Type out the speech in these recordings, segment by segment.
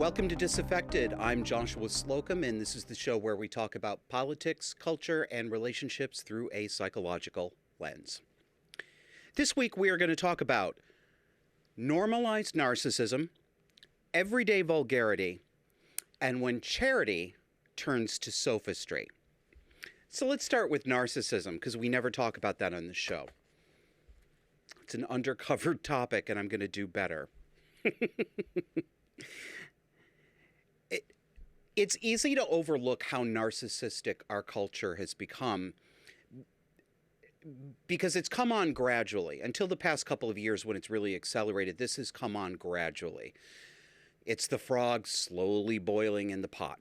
Welcome to Disaffected. I'm Joshua Slocum, and this is the show where we talk about politics, culture, and relationships through a psychological lens. This week we are going to talk about normalized narcissism, everyday vulgarity, and when charity turns to sophistry. So let's start with narcissism, because we never talk about that on the show. It's an undercovered topic, and I'm going to do better. It's easy to overlook how narcissistic our culture has become because it's come on gradually. Until the past couple of years when it's really accelerated, this has come on gradually. It's the frog slowly boiling in the pot.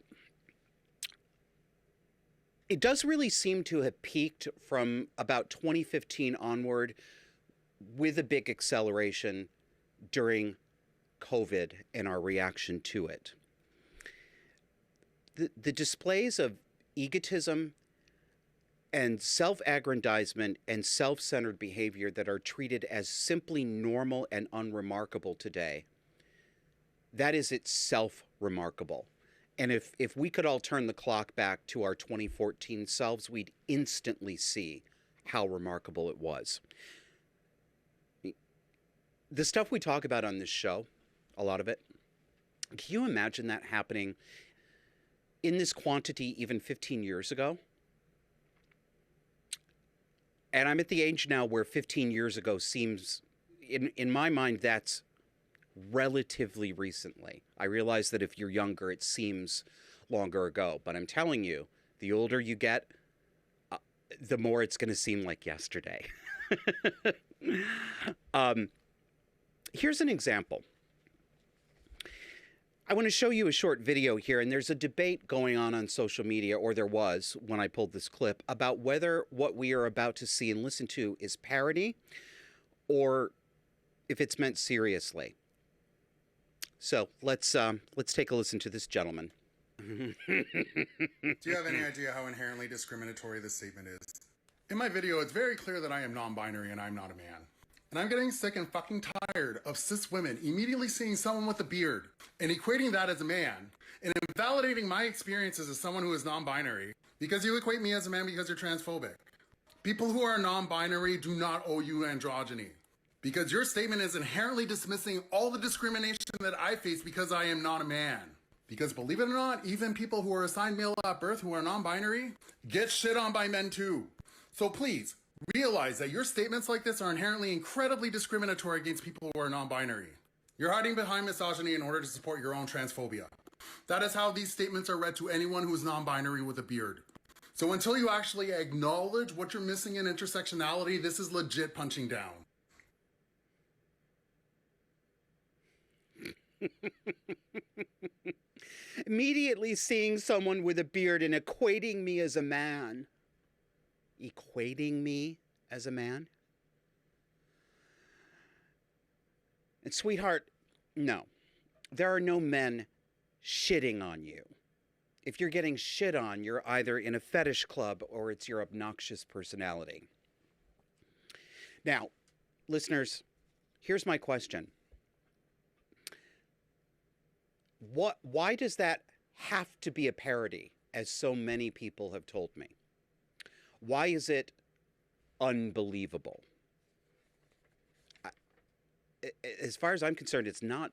It does really seem to have peaked from about 2015 onward with a big acceleration during COVID and our reaction to it. The displays of egotism and self-aggrandizement and self-centered behavior that are treated as simply normal and unremarkable today, that is itself remarkable. And if we could all turn the clock back to our 2014 selves, we'd instantly see how remarkable it was. The stuff we talk about on this show, a lot of it, can you imagine that happening in this quantity even 15 years ago? And I'm at the age now where 15 years ago seems, in my mind, that's relatively recently. I realize that if you're younger, it seems longer ago. But I'm telling you, the older you get, the more it's going to seem like yesterday. Here's an example. I want to show you a short video here, and there's a debate going on social media, or there was when I pulled this clip, about whether what we are about to see and listen to is parody or if it's meant seriously. So let's take a listen to this gentleman. Do you have any idea how inherently discriminatory this statement is? In my video, it's very clear that I am non-binary and I'm not a man. And I'm getting sick and fucking tired of cis women immediately seeing someone with a beard and equating that as a man and invalidating my experiences as someone who is non-binary because you equate me as a man because you're transphobic. People who are non-binary do not owe you androgyny because your statement is inherently dismissing all the discrimination that I face because I am not a man. Because believe it or not, even people who are assigned male at birth who are non-binary get shit on by men too. So please, realize that your statements like this are inherently incredibly discriminatory against people who are non-binary. You're hiding behind misogyny in order to support your own transphobia. That is how these statements are read to anyone who is non-binary with a beard. So until you actually acknowledge what you're missing in intersectionality, this is legit punching down. Immediately seeing someone with a beard and equating me as a man. Equating me as a man? And sweetheart, no. There are no men shitting on you. If you're getting shit on, you're either in a fetish club or it's your obnoxious personality. Now, listeners, here's my question. Why does that have to be a parody, as so many people have told me? Why is it unbelievable? As far as I'm concerned, it's not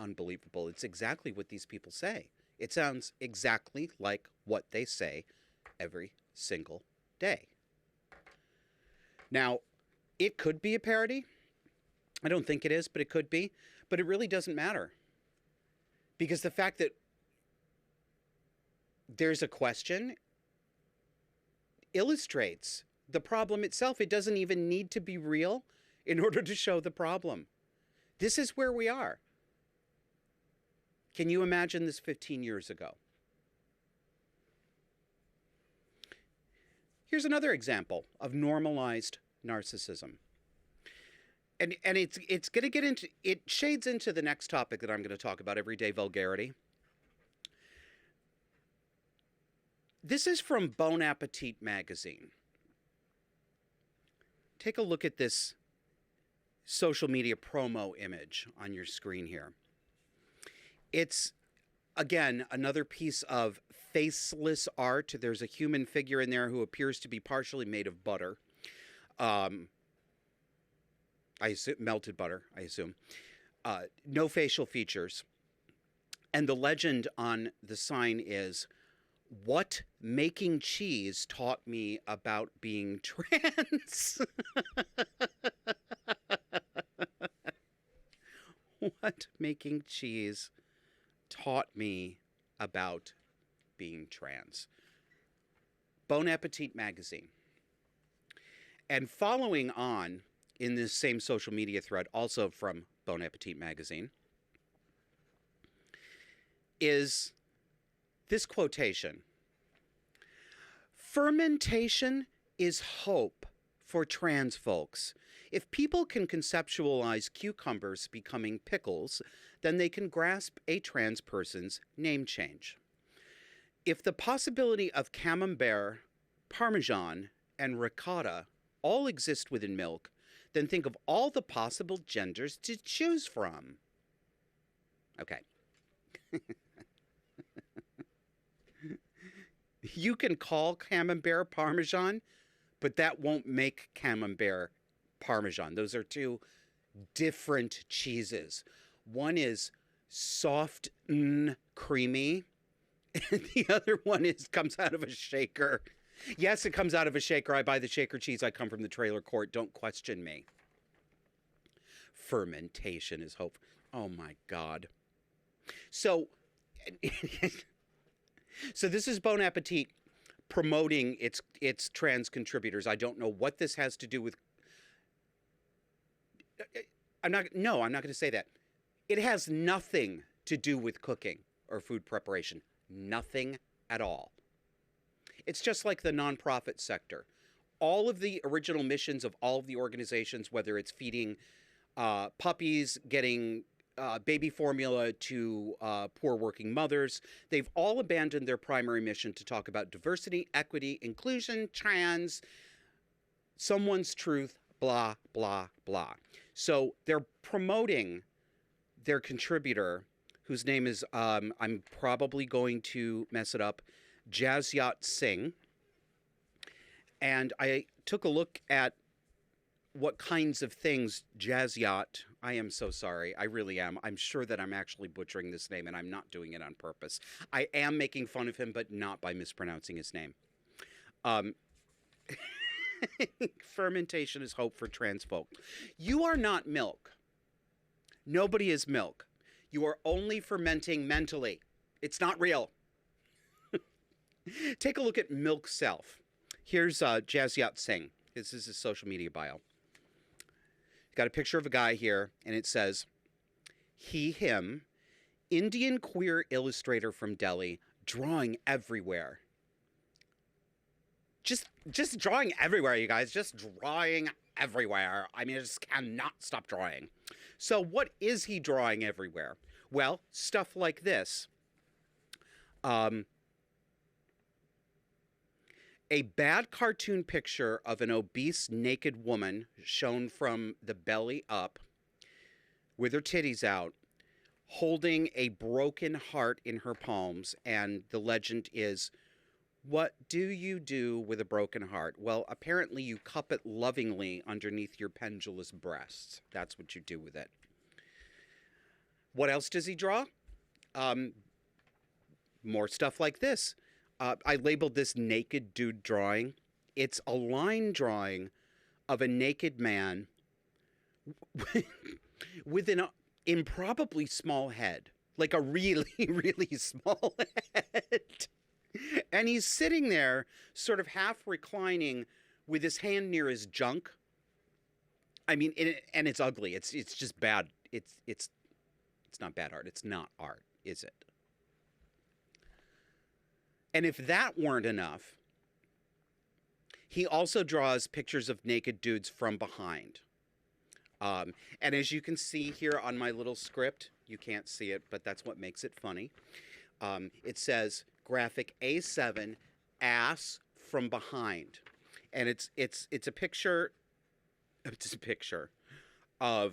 unbelievable. It's exactly what these people say. It sounds exactly like what they say every single day. Now, it could be a parody. I don't think it is, but it could be. But it really doesn't matter. Because the fact that there's a question illustrates the problem itself. It doesn't even need to be real in order to show the problem. This is where we are. Can you imagine this 15 years ago? Here's another example of normalized narcissism. And it's going to get into, it shades into the next topic that I'm going to talk about, everyday vulgarity. This is from Bon Appetit magazine. Take a look at this social media promo image on your screen here. It's Again, another piece of faceless art. There's a human figure in there who appears to be partially made of butter. I assume melted butter, I assume. No facial features. And the legend on the sign is, "What making cheese taught me about being trans." What making cheese taught me about being trans. Bon Appetit magazine. And following on in this same social media thread, also from Bon Appetit magazine, is this quotation: "Fermentation is hope for trans folks. If people can conceptualize cucumbers becoming pickles, then they can grasp a trans person's name change. If the possibility of camembert, parmesan, and ricotta all exist within milk, then think of all the possible genders to choose from." Okay. You can call camembert parmesan, but that won't make camembert parmesan. Those are two different cheeses. One is soft, creamy, and the other one comes out of a shaker. Yes, it comes out of a shaker. I buy the shaker cheese. I come from the trailer court. Don't question me. Fermentation is hope. Oh my God. So this is Bon Appetit promoting its trans contributors. I don't know what this has to do with. I'm not going to say that. It has nothing to do with cooking or food preparation. Nothing at all. It's just like the nonprofit sector. All of the original missions of all of the organizations, whether it's feeding puppies, getting baby formula to poor working mothers, they've all abandoned their primary mission to talk about diversity, equity, inclusion, trans, someone's truth, blah, blah, blah. So they're promoting their contributor, whose name is, I'm probably going to mess it up, Jasyat Singh. And I took a look at what kinds of things Jasyat, I am so sorry, I really am. I'm sure that I'm actually butchering this name, and I'm not doing it on purpose. I am making fun of him, but not by mispronouncing his name. Fermentation is hope for trans folk. You are not milk. Nobody is milk. You are only fermenting mentally. It's not real. Take a look at Milk Self. Here's Jasyat Singh. This is his social media bio. Got a picture of a guy here, and it says, he, him, Indian queer illustrator from Delhi, drawing everywhere. Just drawing everywhere, you guys. Just drawing everywhere. I mean, I just cannot stop drawing. So what is he drawing everywhere? Well, stuff like this. A bad cartoon picture of an obese naked woman shown from the belly up with her titties out, holding a broken heart in her palms. And the legend is, what do you do with a broken heart? Well, apparently you cup it lovingly underneath your pendulous breasts. That's what you do with it. What else does he draw? More stuff like this. I labeled this naked dude drawing. It's a line drawing of a naked man with an improbably small head, like a really, really small head. And he's sitting there sort of half reclining with his hand near his junk. I mean, and it's ugly. It's just bad. It's not bad art. It's not art, is it? And if that weren't enough, he also draws pictures of naked dudes from behind. And as you can see here on my little script, you can't see it, but that's what makes it funny. It says graphic A7 ass from behind. And it's a picture of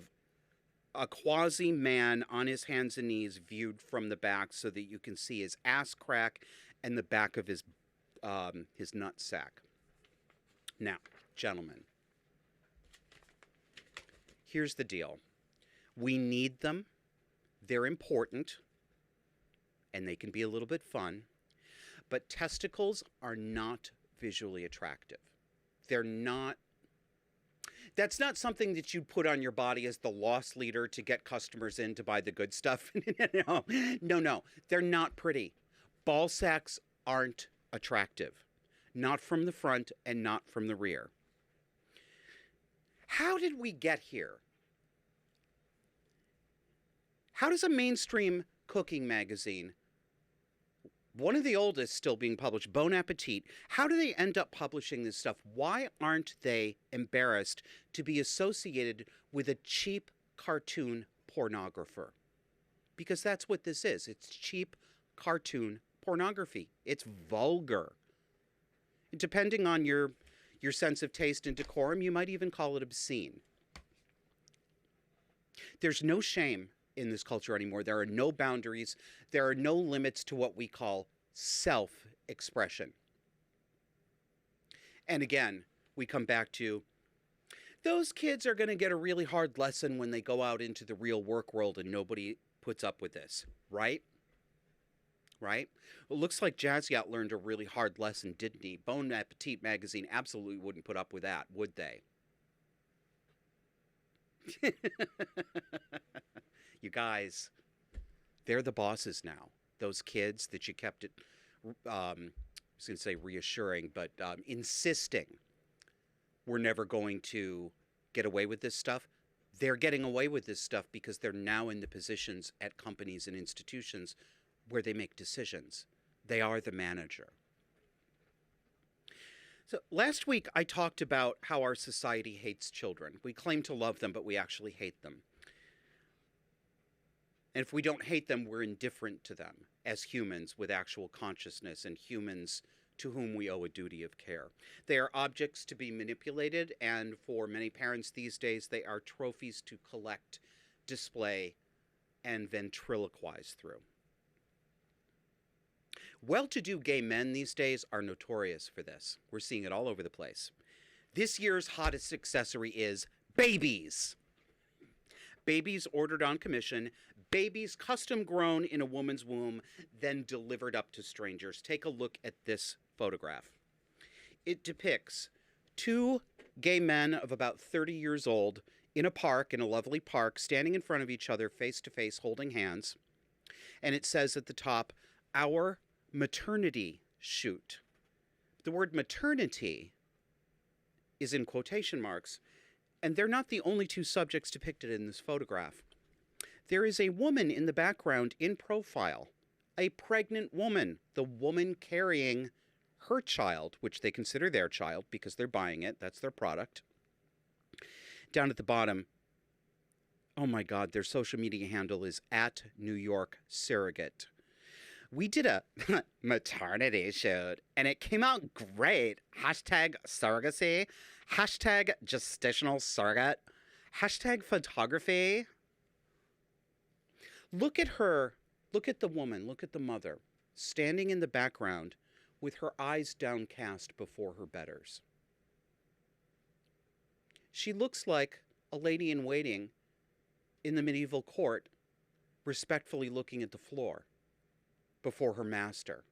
a quasi man on his hands and knees viewed from the back so that you can see his ass crack and the back of his nut sack. Now, gentlemen, here's the deal. We need them. They're important, and they can be a little bit fun, but testicles are not visually attractive. They're not. That's not something that you'd put on your body as the loss leader to get customers in to buy the good stuff. No. They're not pretty. Ball sacks aren't attractive. Not from the front and not from the rear. How did we get here? How does a mainstream cooking magazine, one of the oldest still being published, Bon Appetit, how do they end up publishing this stuff? Why aren't they embarrassed to be associated with a cheap cartoon pornographer? Because that's what this is. It's cheap cartoon pornography. It's vulgar. Depending on your sense of taste and decorum, you might even call it obscene. There's no shame in this culture anymore. There are no boundaries. There are no limits to what we call self-expression. And again, we come back to those kids are going to get a really hard lesson when they go out into the real work world and nobody puts up with this, right? Right? Well, it looks like Jazzy learned a really hard lesson, didn't he? Bon Appetit magazine absolutely wouldn't put up with that, would they? You guys, they're the bosses now. Those kids that you kept it, I was going to say reassuring, but insisting we're never going to get away with this stuff. They're getting away with this stuff because they're now in the positions at companies and institutions where they make decisions. They are the manager. So last week I talked about how our society hates children. We claim to love them, but we actually hate them. And if we don't hate them, we're indifferent to them as humans with actual consciousness and humans to whom we owe a duty of care. They are objects to be manipulated, and for many parents these days, they are trophies to collect, display, and ventriloquize through. Well-to-do gay men these days are notorious for this. We're seeing it all over the place. This year's hottest accessory is babies. Babies ordered on commission, babies custom grown in a woman's womb, then delivered up to strangers. Take a look at this photograph. It depicts two gay men of about 30 years old in a park, in a lovely park, standing in front of each other, face to face, holding hands. And it says at the top, "Our maternity shoot." The word maternity is in quotation marks, and they're not the only two subjects depicted in this photograph. There is a woman in the background in profile, a pregnant woman, the woman carrying her child, which they consider their child because they're buying it. That's their product. Down at the bottom, oh my God, their social media handle is @NewYorkSurrogate. We did a maternity shoot, and it came out great. #surrogacy, #gestational surrogate, #photography. Look at her, look at the woman, look at the mother, standing in the background with her eyes downcast before her betters. She looks like a lady in waiting in the medieval court, respectfully looking at the floor before her master.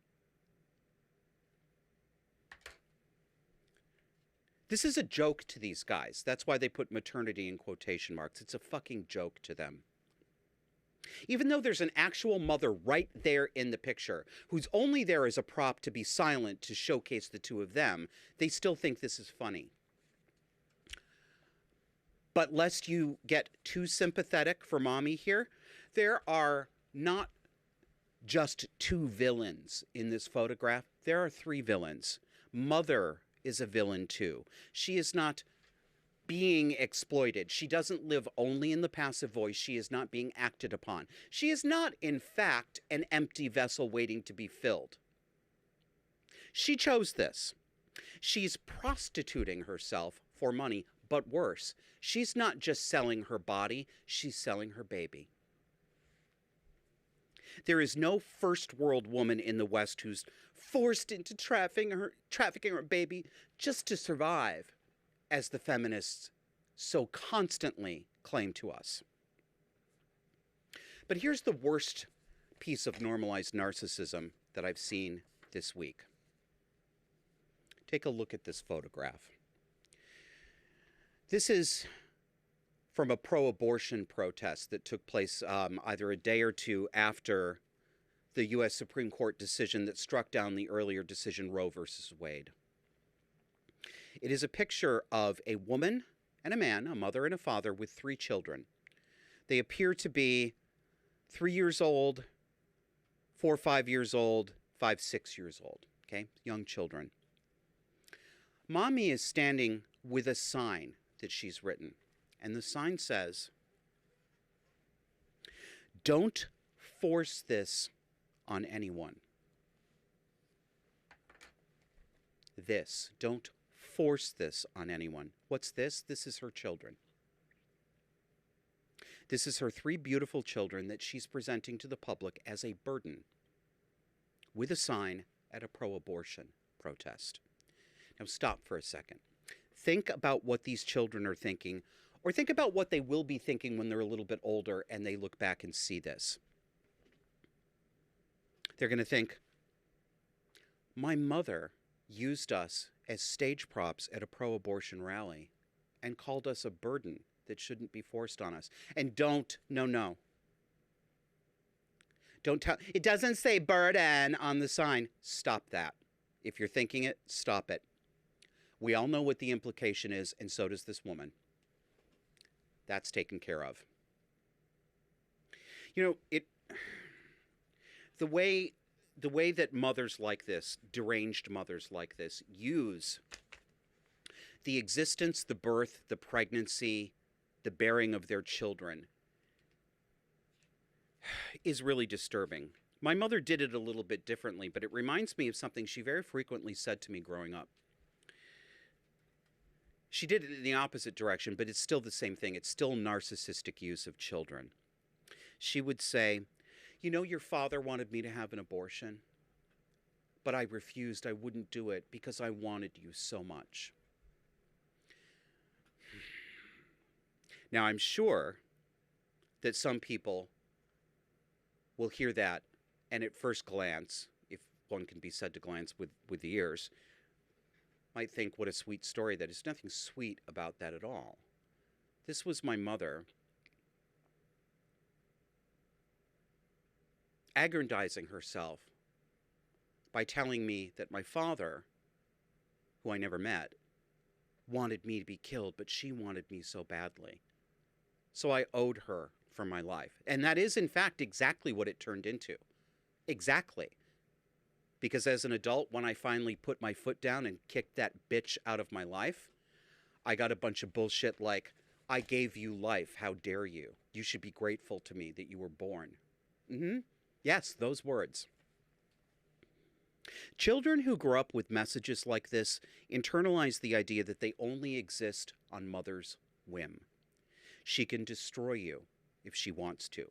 This is a joke to these guys. That's why they put maternity in quotation marks. It's a fucking joke to them. Even though there's an actual mother right there in the picture, who's only there as a prop to be silent to showcase the two of them, they still think this is funny. But lest you get too sympathetic for mommy here, there are not just two villains in this photograph. There are three villains. Mother is a villain too. She is not being exploited. She doesn't live only in the passive voice. She is not being acted upon. She is not, in fact, an empty vessel waiting to be filled. She chose this. She's prostituting herself for money, but worse. She's not just selling her body, she's selling her baby. There is no first world woman in the West who's forced into trafficking her baby just to survive, as the feminists so constantly claim to us. But here's the worst piece of normalized narcissism that I've seen this week. Take a look at this photograph. This is from a pro-abortion protest that took place either a day or two after the U.S. Supreme Court decision that struck down the earlier decision Roe versus Wade. It is a picture of a woman and a man, a mother and a father, with 3 children. They appear to be 3 years old, 4 or 5 years old, 5, 6 years old, okay? Young children. Mommy is standing with a sign that she's written, and the sign says, "Don't force this on anyone." Don't force this on anyone. What's this? This is her children. This is her 3 beautiful children that she's presenting to the public as a burden, with a sign at a pro-abortion protest. Now stop for a second. Think about what these children are thinking, or think about what they will be thinking when they're a little bit older and they look back and see this. They're going to think, my mother used us as stage props at a pro-abortion rally and called us a burden that shouldn't be forced on us. And don't tell, it doesn't say burden on the sign. Stop that. If you're thinking it, stop it. We all know what the implication is, and so does this woman. That's taken care of. You know, the way that mothers like this, deranged mothers like this, use the existence, the birth, the pregnancy, the bearing of their children is really disturbing. My mother did it a little bit differently, but it reminds me of something she very frequently said to me growing up. She did it in the opposite direction, but it's still the same thing. It's still narcissistic use of children. She would say, you know, your father wanted me to have an abortion, but I refused. I wouldn't do it because I wanted you so much. Now, I'm sure that some people will hear that, and at first glance, if one can be said to glance with the ears, might think, what a sweet story. That is nothing sweet about that at all. This was my mother aggrandizing herself by telling me that my father, who I never met, wanted me to be killed, but she wanted me so badly. So I owed her for my life. And that is, in fact, exactly what it turned into. Exactly. Because as an adult, when I finally put my foot down and kicked that bitch out of my life, I got a bunch of bullshit like, I gave you life, how dare you? You should be grateful to me that you were born. Yes, those words. Children who grow up with messages like this internalize the idea that they only exist on mother's whim. She can destroy you if she wants to.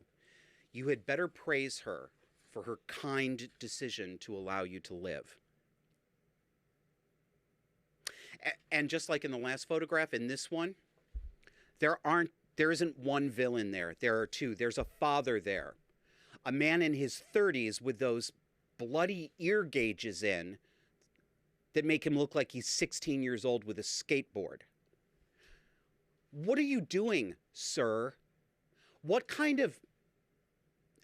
You had better praise her for her kind decision to allow you to live. And just like in the last photograph, in this one, there isn't one villain there. There are 2. There's a father there. A man in his 30s with those bloody ear gauges in that make him look like he's 16 years old with a skateboard. What are you doing, sir? What kind of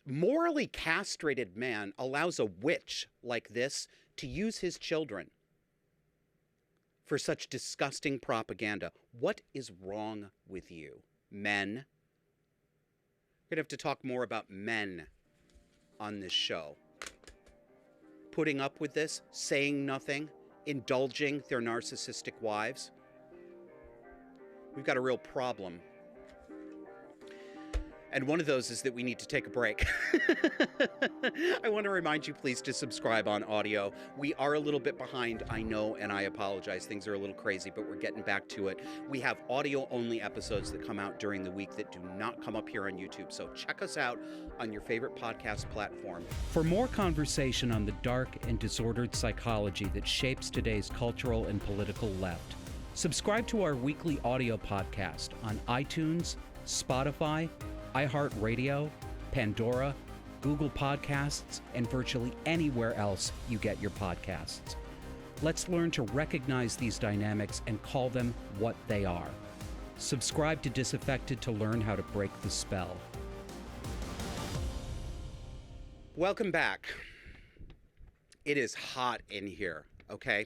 morally castrated man allows a witch like this to use his children for such disgusting propaganda? What is wrong with you, men? We're going to have to talk more about men on this show. Putting up with this, saying nothing, indulging their narcissistic wives. We've got a real problem. And one of those is that we need to take a break. I want to remind you, please, to subscribe on audio. We are a little bit behind, I know, and I apologize. Things are a little crazy, but we're getting back to it. We have audio-only episodes that come out during the week that do not come up here on YouTube, so check us out on your favorite podcast platform. For more conversation on the dark and disordered psychology that shapes today's cultural and political left, subscribe to our weekly audio podcast on iTunes, Spotify, iHeartRadio, Pandora, Google Podcasts, and virtually anywhere else you get your podcasts. Let's learn to recognize these dynamics and call them what they are. Subscribe to Disaffected to learn how to break the spell. Welcome back. It is hot in here, okay?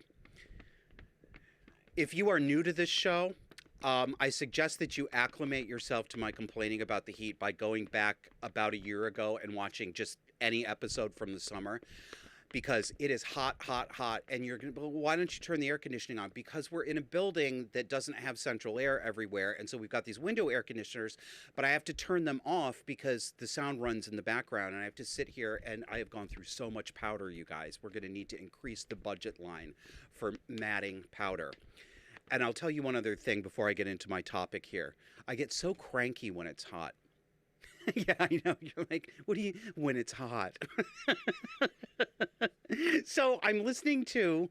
If you are new to this show, I suggest that you acclimate yourself to my complaining about the heat by going back about a year ago and watching just any episode from the summer, because it is hot, hot, hot. And you're going to, well, why don't you turn the air conditioning on? Because we're in a building that doesn't have central air everywhere. And so we've got these window air conditioners, but I have to turn them off because the sound runs in the background. And I have to sit here, and I have gone through so much powder, you guys. We're going to need to increase the budget line for matting powder. And I'll tell you one other thing before I get into my topic here. I get so cranky when it's hot. Yeah, I know. You're like, what do you, when it's hot? So I'm listening to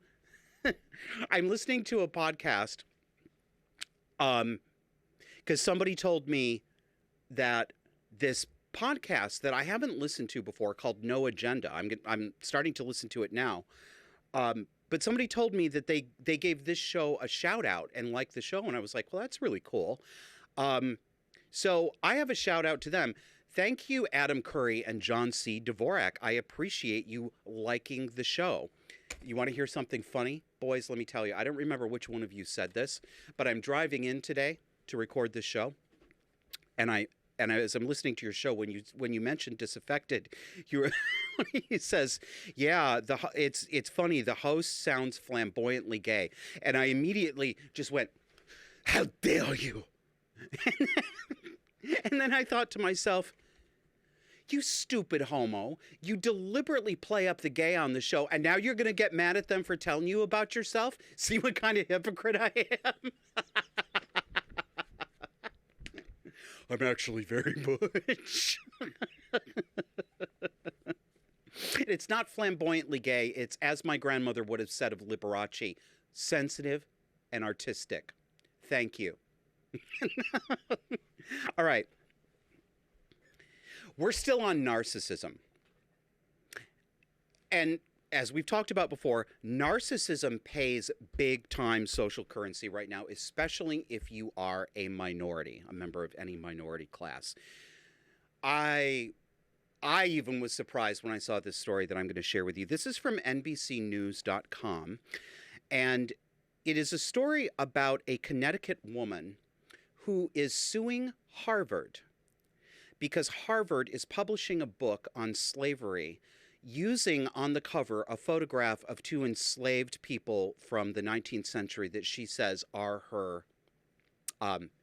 a podcast, because somebody told me that this podcast that I haven't listened to before, called No Agenda. I'm starting to listen to it now. But somebody told me that they gave this show a shout out and liked the show. And I was like, well, that's really cool. So I have a shout out to them. Thank you, Adam Curry and John C. Dvorak. I appreciate you liking the show. You want to hear something funny? Boys, let me tell you, I don't remember which one of you said this, but I'm driving in today to record this show. And as I'm listening to your show, when you mentioned Disaffected, he says, yeah, it's funny. The host sounds flamboyantly gay. And I immediately just went, how dare you? And then I thought to myself, you stupid homo. You deliberately play up the gay on the show, and now you're going to get mad at them for telling you about yourself? See what kind of hypocrite I am? I'm actually very butch. It's not flamboyantly gay. It's, as my grandmother would have said of Liberace, sensitive and artistic. Thank you. All right. We're still on narcissism. And as we've talked about before, narcissism pays big-time social currency right now, especially if you are a minority, a member of any minority class. I even was surprised when I saw this story that I'm going to share with you. This is from NBCnews.com, and it is a story about a Connecticut woman who is suing Harvard because Harvard is publishing a book on slavery using on the cover a photograph of two enslaved people from the 19th century that she says are her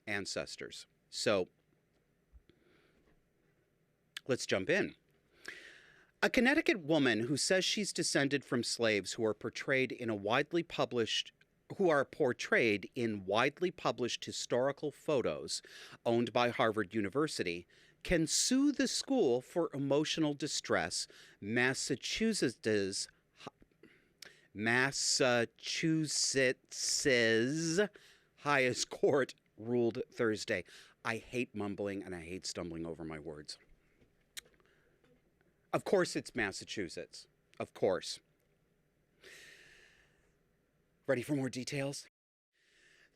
ancestors. So let's jump in. A Connecticut woman who says she's descended from slaves who are portrayed in widely published historical photos owned by Harvard University can sue the school for emotional distress, Massachusetts's highest court ruled Thursday. I hate mumbling and I hate stumbling over my words. Of course it's Massachusetts. Of course. Ready for more details?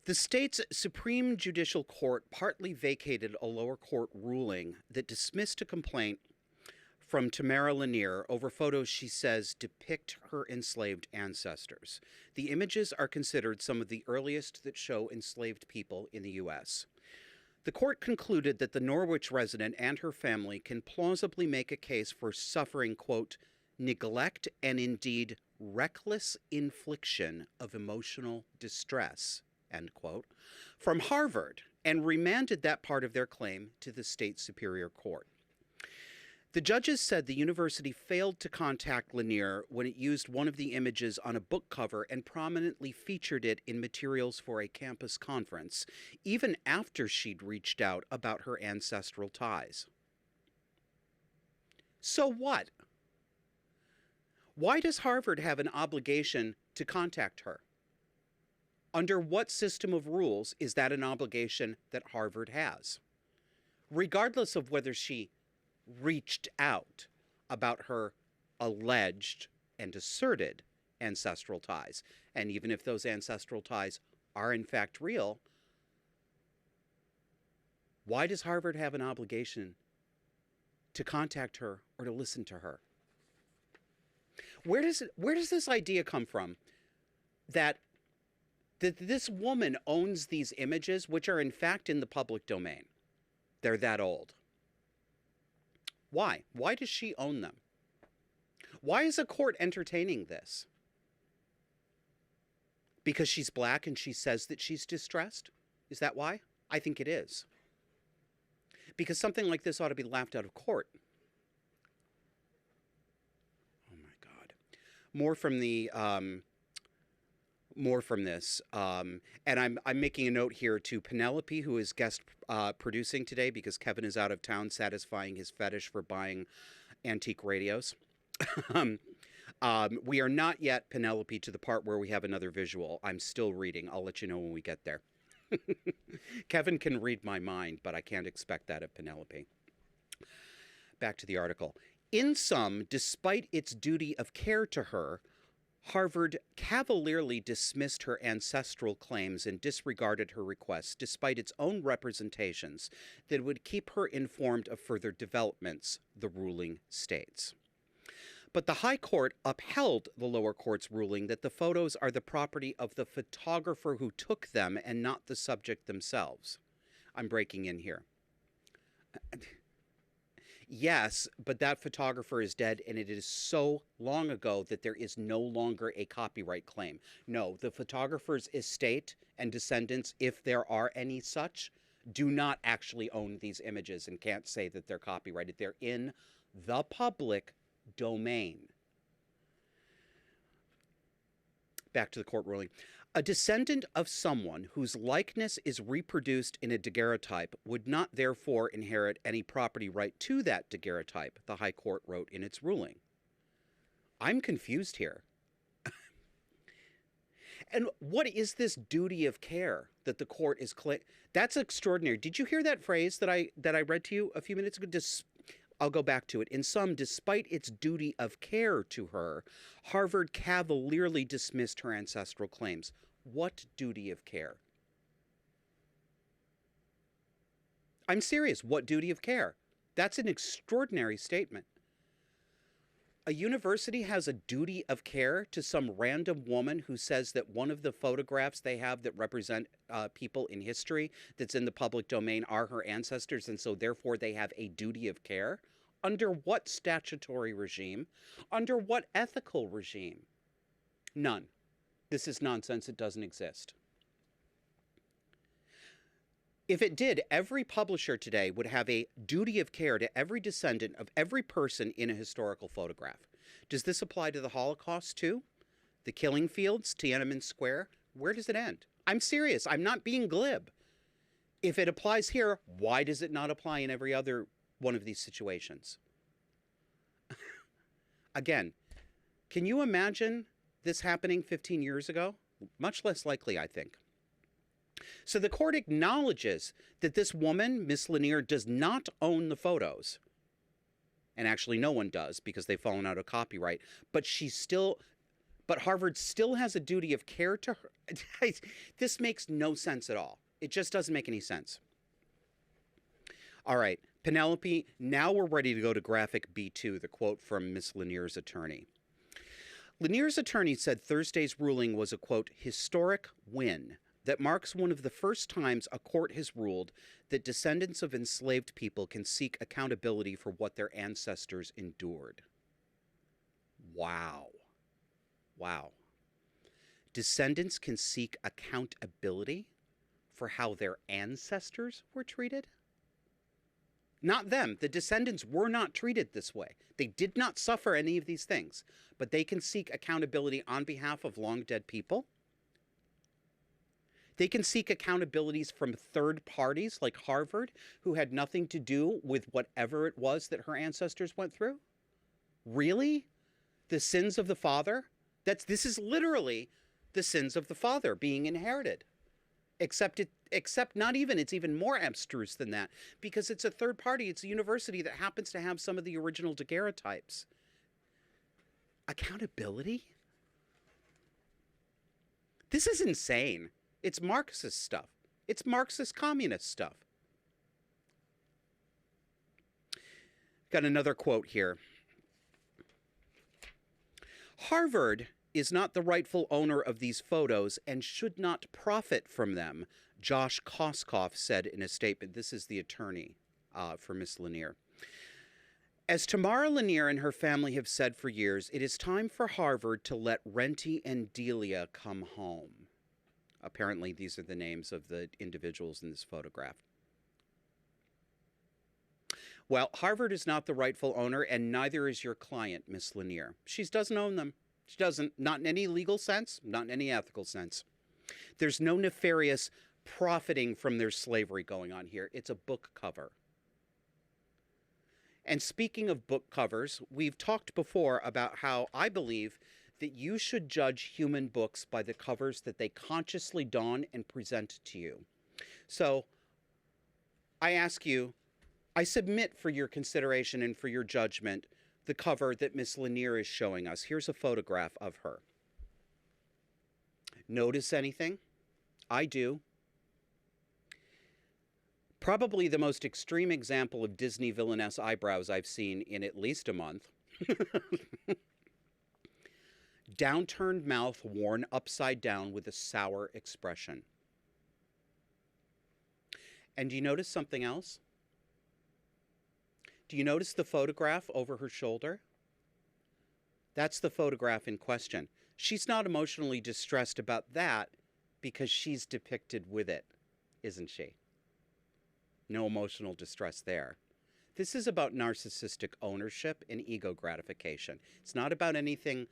The state's Supreme Judicial Court partly vacated a lower court ruling that dismissed a complaint from Tamara Lanier over photos she says depict her enslaved ancestors. The images are considered some of the earliest that show enslaved people in the U.S. The court concluded that the Norwich resident and her family can plausibly make a case for suffering, quote, neglect and indeed reckless infliction of emotional distress, end quote, from Harvard and remanded that part of their claim to the state superior court. The judges said the university failed to contact Lanier when it used one of the images on a book cover and prominently featured it in materials for a campus conference, even after she'd reached out about her ancestral ties. So what? Why does Harvard have an obligation to contact her? Under what system of rules is that an obligation that Harvard has? Regardless of whether she reached out about her alleged and asserted ancestral ties, and even if those ancestral ties are in fact real, why does Harvard have an obligation to contact her or to listen to her? Where does this idea come from that this woman owns these images, which are in fact in the public domain? They're that old. Why? Why does she own them? Why is a court entertaining this? Because she's black and she says that she's distressed? Is that why? I think it is. Because something like this ought to be laughed out of court. Oh my God. More from this. And I'm making a note here to Penelope, who is guest producing today because Kevin is out of town satisfying his fetish for buying antique radios. We are not yet, Penelope, to the part where we have another visual. I'm still reading. I'll let you know when we get there. Kevin can read my mind, but I can't expect that of Penelope. Back to the article. In sum, despite its duty of care to her, Harvard cavalierly dismissed her ancestral claims and disregarded her requests, despite its own representations that would keep her informed of further developments, the ruling states. But the High Court upheld the lower court's ruling that the photos are the property of the photographer who took them and not the subject themselves. I'm breaking in here. Yes, but that photographer is dead, and it is so long ago that there is no longer a copyright claim. No, the photographer's estate and descendants, if there are any such, do not actually own these images and can't say that they're copyrighted. They're in the public domain. Back to the court ruling. A descendant of someone whose likeness is reproduced in a daguerreotype would not therefore inherit any property right to that daguerreotype, the High Court wrote in its ruling. I'm confused here. And what is this duty of care that the court is that's extraordinary. Did you hear that phrase that I read to you a few minutes ago? I'll go back to it. In sum, despite its duty of care to her, Harvard cavalierly dismissed her ancestral claims. What duty of care? I'm serious. What duty of care? That's an extraordinary statement. A university has a duty of care to some random woman who says that one of the photographs they have that represent people in history that's in the public domain are her ancestors, and so therefore they have a duty of care? Under what statutory regime? Under what ethical regime? None. This is nonsense. It doesn't exist. If it did, every publisher today would have a duty of care to every descendant of every person in a historical photograph. Does this apply to the Holocaust too? The killing fields, Tiananmen Square? Where does it end? I'm serious. I'm not being glib. If it applies here, why does it not apply in every other one of these situations? Again, can you imagine this happening 15 years ago? Much less likely, I think. So the court acknowledges that this woman, Miss Lanier, does not own the photos. And actually no one does because they've fallen out of copyright. But Harvard still has a duty of care to her. This makes no sense at all. It just doesn't make any sense. All right, Penelope, now we're ready to go to graphic B2, the quote from Miss Lanier's attorney. Lanier's attorney said Thursday's ruling was a, quote, historic win that marks one of the first times a court has ruled that descendants of enslaved people can seek accountability for what their ancestors endured. Wow. Wow. Descendants can seek accountability for how their ancestors were treated. Not them. The descendants were not treated this way. They did not suffer any of these things, but they can seek accountability on behalf of long dead people. They can seek accountabilities from third parties like Harvard, who had nothing to do with whatever it was that her ancestors went through. Really? The sins of the father? This is literally the sins of the father being inherited. Except not even, it's even more abstruse than that, because it's a third party. It's a university that happens to have some of the original daguerreotypes. Accountability? This is insane. It's Marxist stuff. It's Marxist communist stuff. Got another quote here. Harvard is not the rightful owner of these photos and should not profit from them, Josh Koskoff said in a statement. This is the attorney for Miss Lanier. As Tamara Lanier and her family have said for years, it is time for Harvard to let Renty and Delia come home. Apparently, these are the names of the individuals in this photograph. Well, Harvard is not the rightful owner, and neither is your client, Miss Lanier. She doesn't own them. She doesn't, not in any legal sense, not in any ethical sense. There's no nefarious profiting from their slavery going on here. It's a book cover. And speaking of book covers, we've talked before about how I believe that you should judge human books by the covers that they consciously don and present to you. So I ask you, I submit for your consideration and for your judgment the cover that Miss Lanier is showing us. Here's a photograph of her. Notice anything? I do. Probably the most extreme example of Disney villainess eyebrows I've seen in at least a month. Downturned mouth worn upside down with a sour expression. And do you notice something else? Do you notice the photograph over her shoulder? That's the photograph in question. She's not emotionally distressed about that because she's depicted with it, isn't she? No emotional distress there. This is about narcissistic ownership and ego gratification. It's not about anything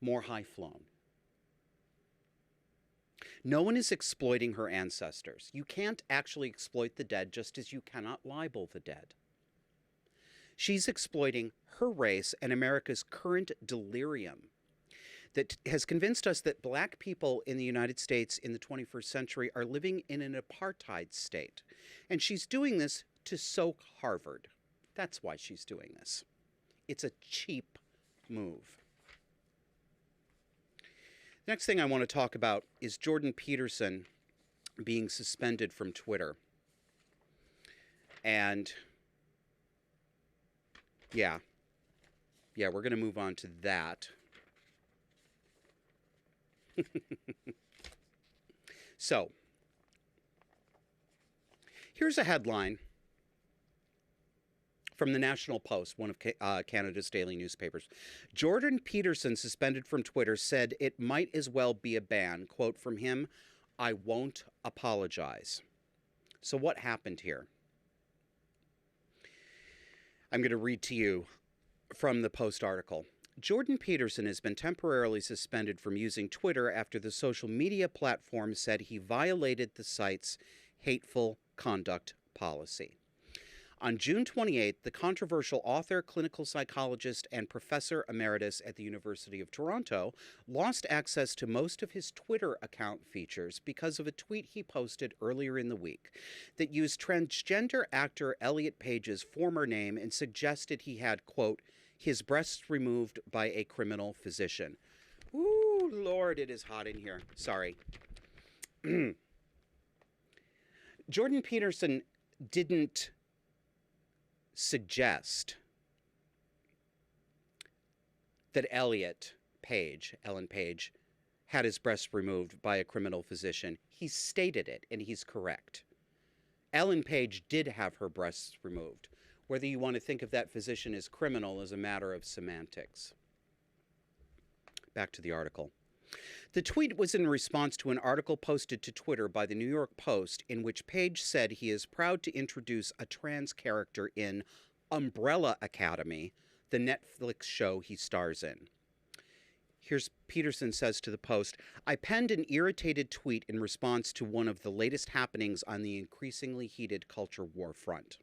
more high-flown. No one is exploiting her ancestors. You can't actually exploit the dead, just as you cannot libel the dead. She's exploiting her race and America's current delirium that has convinced us that black people in the United States in the 21st century are living in an apartheid state. And she's doing this to soak Harvard. That's why she's doing this. It's a cheap move. The next thing I want to talk about is Jordan Peterson being suspended from Twitter. And yeah, we're going to move on to that. So, here's a headline from the National Post, one of Canada's daily newspapers. Jordan Peterson, suspended from Twitter, said it might as well be a ban. Quote from him, "I won't apologize." So what happened here? I'm going to read to you from the Post article. Jordan Peterson has been temporarily suspended from using Twitter after the social media platform said he violated the site's hateful conduct policy. On June 28th, the controversial author, clinical psychologist, and professor emeritus at the University of Toronto lost access to most of his Twitter account features because of a tweet he posted earlier in the week that used transgender actor Elliot Page's former name and suggested he had, quote, his breasts removed by a criminal physician. Ooh, Lord, it is hot in here. Sorry. Jordan Peterson didn't suggest that Ellen Page, had his breasts removed by a criminal physician. He stated it, and he's correct. Ellen Page did have her breasts removed. Whether you want to think of that physician as criminal is a matter of semantics. Back to the article. The tweet was in response to an article posted to Twitter by the New York Post in which Page said he is proud to introduce a trans character in Umbrella Academy, the Netflix show he stars in. Here's Peterson says to the Post, I penned an irritated tweet in response to one of the latest happenings on the increasingly heated culture war front.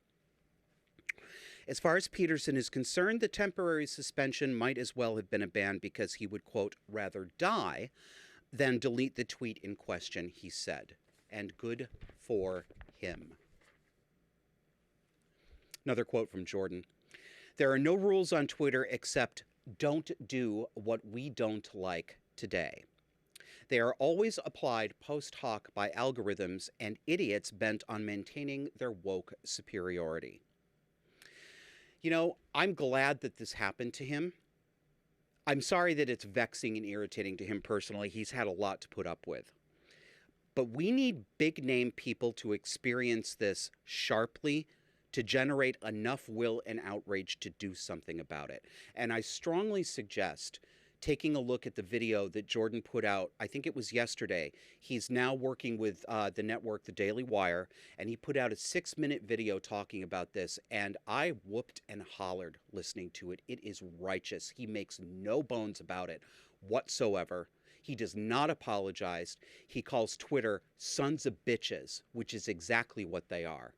As far as Peterson is concerned, the temporary suspension might as well have been a ban because he would, quote, rather die than delete the tweet in question, he said. And good for him. Another quote from Jordan. There are no rules on Twitter except don't do what we don't like today. They are always applied post hoc by algorithms and idiots bent on maintaining their woke superiority. You know, I'm glad that this happened to him. I'm sorry that it's vexing and irritating to him personally. He's had a lot to put up with. But we need big name people to experience this sharply to generate enough will and outrage to do something about it. And I strongly suggest taking a look at the video that Jordan put out, I think it was yesterday. He's now working with the network, The Daily Wire, and he put out a 6-minute video talking about this, and I whooped and hollered listening to it. It is righteous. He makes no bones about it whatsoever. He does not apologize. He calls Twitter sons of bitches, which is exactly what they are.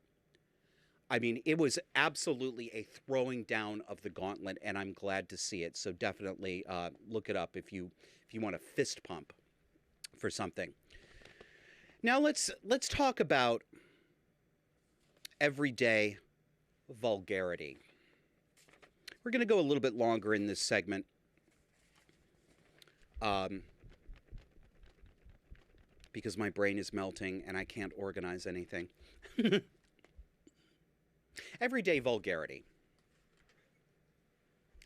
I mean, it was absolutely a throwing down of the gauntlet, and I'm glad to see it. So definitely look it up if you want a fist pump for something. Now let's talk about everyday vulgarity. We're going to go a little bit longer in this segment. Because my brain is melting and I can't organize anything. Everyday vulgarity.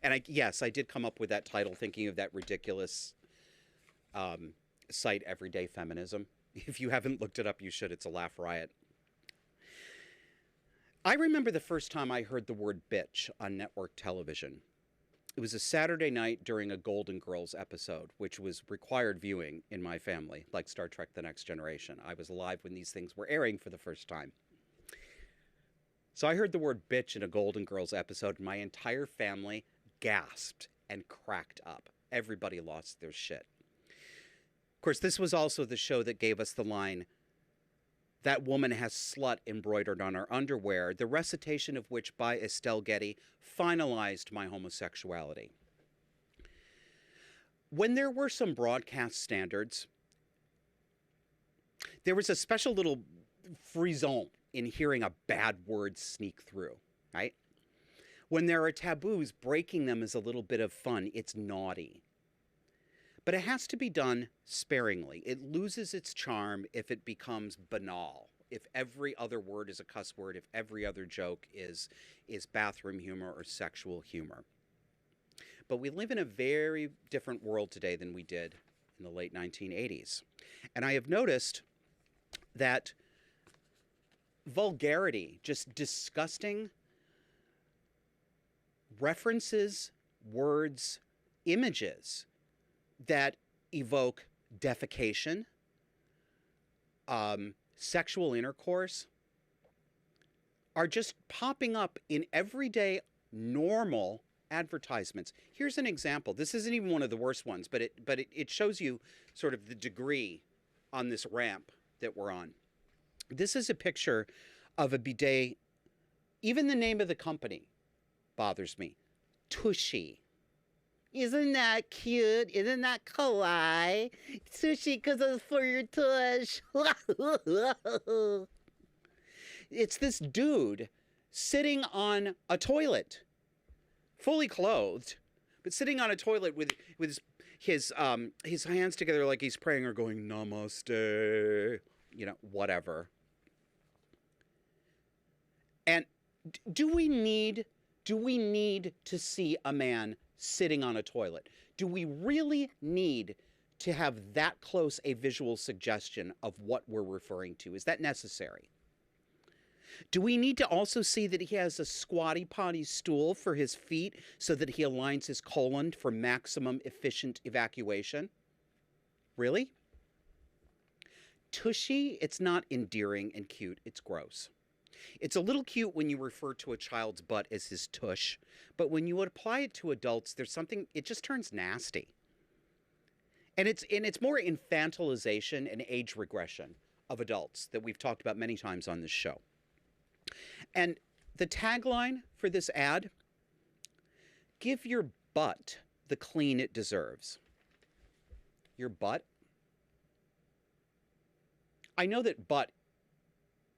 And yes, I did come up with that title thinking of that ridiculous site, Everyday Feminism. If you haven't looked it up, you should. It's a laugh riot. I remember the first time I heard the word bitch on network television. It was a Saturday night during a Golden Girls episode, which was required viewing in my family, like Star Trek The Next Generation. I was alive when these things were airing for the first time. So I heard the word bitch in a Golden Girls episode, and my entire family gasped and cracked up. Everybody lost their shit. Of course, this was also the show that gave us the line, that woman has slut embroidered on her underwear, the recitation of which by Estelle Getty finalized my homosexuality. When there were some broadcast standards, there was a special little frisson in hearing a bad word sneak through, right? When there are taboos, breaking them is a little bit of fun. It's naughty. But it has to be done sparingly. It loses its charm if it becomes banal, if every other word is a cuss word, if every other joke is bathroom humor or sexual humor. But we live in a very different world today than we did in the late 1980s. And I have noticed that vulgarity, just disgusting references, words, images that evoke defecation, sexual intercourse, are just popping up in everyday normal advertisements. Here's an example. This isn't even one of the worst ones, but it shows you sort of the degree on this ramp that we're on. This is a picture of a bidet. Even the name of the company bothers me. Tushy. Isn't that cute? Isn't that kawaii? Sushi because it's for your tush. It's this dude sitting on a toilet, fully clothed, but sitting on a toilet with his hands together like he's praying or going, namaste, whatever. And do we need to see a man sitting on a toilet? Do we really need to have that close a visual suggestion of what we're referring to? Is that necessary? Do we need to also see that he has a squatty potty stool for his feet so that he aligns his colon for maximum efficient evacuation? Really? Tushy, it's not endearing and cute, it's gross. It's a little cute when you refer to a child's butt as his tush, but when you apply it to adults, there's something, it just turns nasty. And it's more infantilization and age regression of adults that we've talked about many times on this show. And the tagline for this ad, give your butt the clean it deserves. Your butt? I know that butt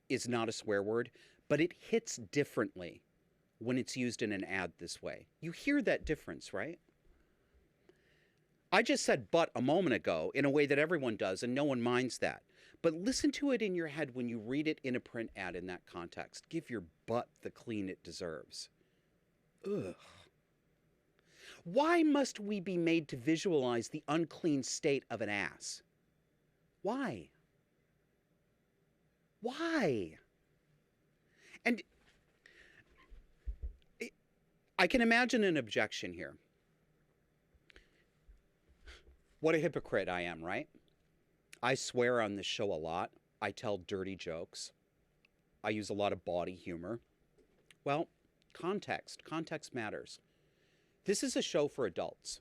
is not a swear word, but it hits differently when it's used in an ad this way. You hear that difference, right? I just said butt a moment ago in a way that everyone does, and no one minds that. But listen to it in your head when you read it in a print ad in that context. Give your butt the clean it deserves. Ugh. Why must we be made to visualize the unclean state of an ass? Why? Why? And I can imagine an objection here. What a hypocrite I am, right? I swear on this show a lot. I tell dirty jokes. I use a lot of bawdy humor. Well, context. Context matters. This is a show for adults.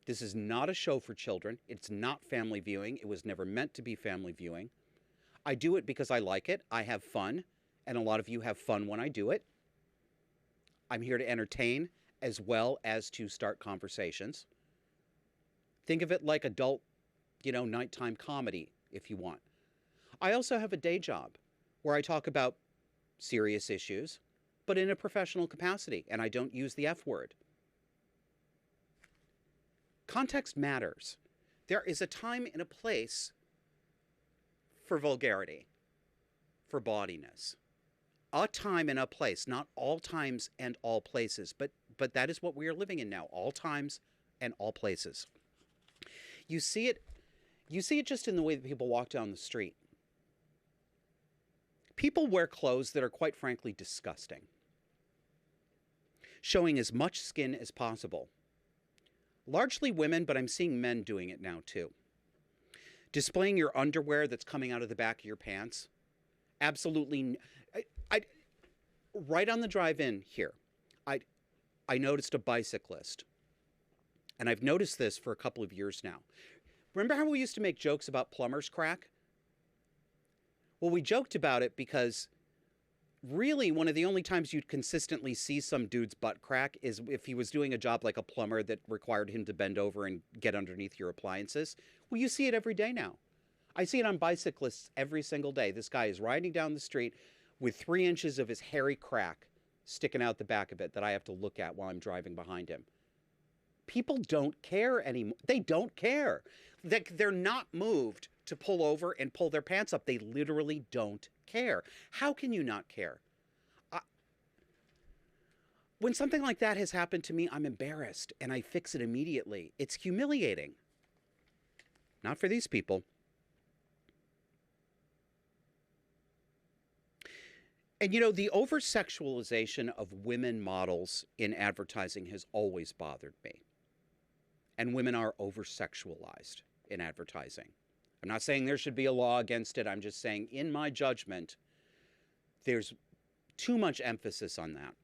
This is not a show for children. It's not family viewing. It was never meant to be family viewing. I do it because I like it. I have fun. And a lot of you have fun when I do it. I'm here to entertain as well as to start conversations. Think of it like adult, nighttime comedy, if you want. I also have a day job where I talk about serious issues, but in a professional capacity, and I don't use the F word. Context matters. There is a time and a place for vulgarity, for bawdiness. A time and a place, not all times and all places, but that is what we are living in now, all times and all places. You see it just in the way that people walk down the street. People wear clothes that are quite frankly disgusting, showing as much skin as possible. Largely women, but I'm seeing men doing it now too. Displaying your underwear that's coming out of the back of your pants. Absolutely. Right on the drive-in here, I noticed a bicyclist. And I've noticed this for a couple of years now. Remember how we used to make jokes about plumber's crack? Well, we joked about it because really one of the only times you'd consistently see some dude's butt crack is if he was doing a job like a plumber that required him to bend over and get underneath your appliances. Well, you see it every day now. I see it on bicyclists every single day. This guy is riding down the street with 3 inches of his hairy crack sticking out the back of it that I have to look at while I'm driving behind him. People don't care anymore. They don't care. They're not moved to pull over and pull their pants up. They literally don't care. How can you not care? When something like that has happened to me, I'm embarrassed and I fix it immediately. It's humiliating. Not for these people. And the over-sexualization of women models in advertising has always bothered me. And women are over-sexualized in advertising. I'm not saying there should be a law against it. I'm just saying, in my judgment, there's too much emphasis on that.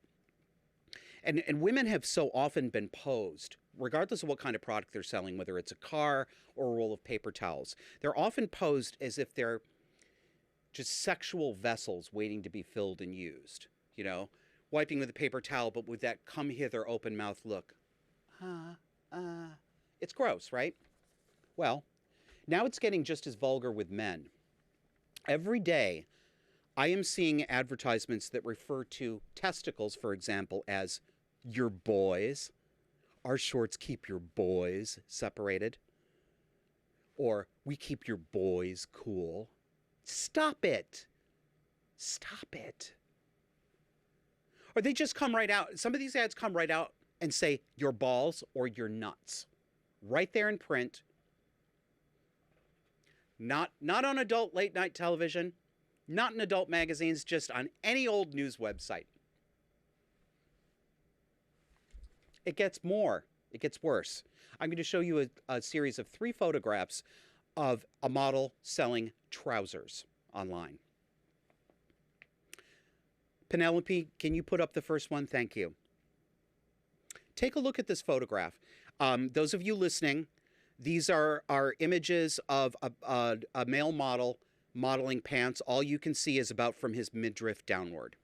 And women have so often been posed, regardless of what kind of product they're selling, whether it's a car or a roll of paper towels, they're often posed as if they're just sexual vessels waiting to be filled and used, wiping with a paper towel, but with that come hither open mouth look. It's gross, right? Well, now it's getting just as vulgar with men. Every day, I am seeing advertisements that refer to testicles, for example, as your boys. Our shorts keep your boys separated. Or we keep your boys cool. Stop it. Stop it. Or they just come right out. Some of these ads come right out and say your balls or your nuts. Right there in print. Not on adult late night television. Not in adult magazines. Just on any old news website. It gets more. It gets worse. I'm going to show you a series of 3 photographs of a model selling trousers online. Penelope, can you put up the first one? Thank you. Take a look at this photograph. Those of you listening, these are images of a male model modeling pants. All you can see is about from his midriff downward.